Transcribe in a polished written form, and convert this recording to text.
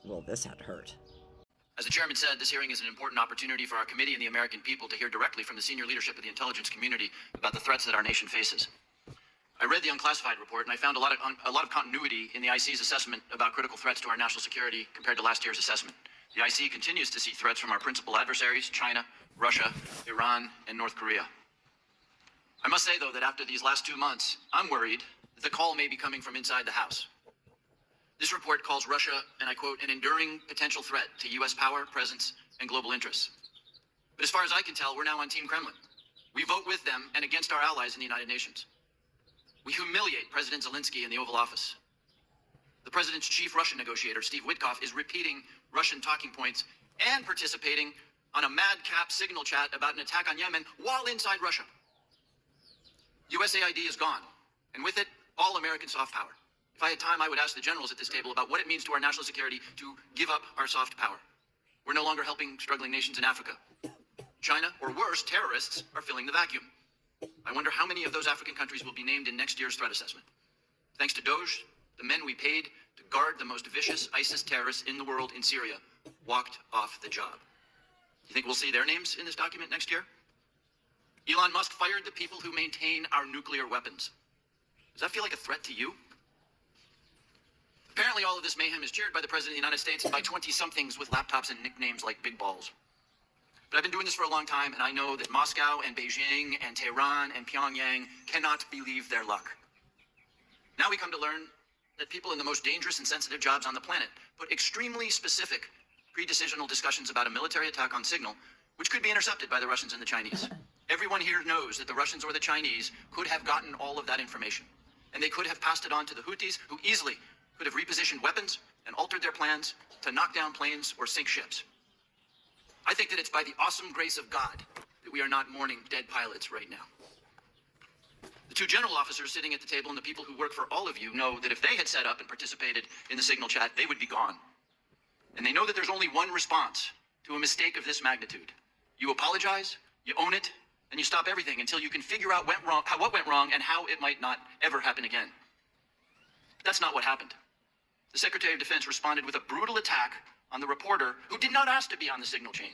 Well, this had to hurt. As the chairman said, this hearing is an important opportunity for our committee and the American people to hear directly from the senior leadership of the intelligence community about the threats that our nation faces. I read the unclassified report, and I found a lot of continuity in the IC's assessment about critical threats to our national security compared to last year's assessment. The IC continues to see threats from our principal adversaries, China, Russia, Iran, and North Korea. I must say, though, that after these last 2 months, I'm worried that the call may be coming from inside the House. This report calls Russia, and I quote, an enduring potential threat to U.S. power, presence, and global interests. But as far as I can tell, we're now on Team Kremlin. We vote with them and against our allies in the United Nations. We humiliate President Zelensky in the Oval Office. The president's chief Russian negotiator, Steve Witkoff, is repeating Russian talking points and participating on a madcap signal chat about an attack on Yemen while inside Russia. USAID is gone, and with it, all American soft power. If I had time, I would ask the generals at this table about what it means to our national security to give up our soft power. We're no longer helping struggling nations in Africa. China, or worse, terrorists, are filling the vacuum. I wonder how many of those African countries will be named in next year's threat assessment. Thanks to Doge, the men we paid to guard the most vicious ISIS terrorists in the world in Syria walked off the job. You think we'll see their names in this document next year? Elon Musk fired the people who maintain our nuclear weapons. Does that feel like a threat to you? Apparently all of this mayhem is cheered by the President of the United States and by 20-somethings with laptops and nicknames like Big Balls. But I've been doing this for a long time, and I know that Moscow and Beijing and Tehran and Pyongyang cannot believe their luck. Now we come to learn that people in the most dangerous and sensitive jobs on the planet put extremely specific pre-decisional discussions about a military attack on signal, which could be intercepted by the Russians and the Chinese. Everyone here knows that the Russians or the Chinese could have gotten all of that information, and they could have passed it on to the Houthis, who easily could have repositioned weapons and altered their plans to knock down planes or sink ships. I think that it's by the awesome grace of God that we are not mourning dead pilots right now. The two general officers sitting at the table and the people who work for all of you know that if they had set up and participated in the signal chat, they would be gone. And they know that there's only one response to a mistake of this magnitude. You apologize, you own it, and you stop everything until you can figure out what went wrong and how it might not ever happen again. But that's not what happened. The Secretary of Defense responded with a brutal attack on the reporter who did not ask to be on the signal chain.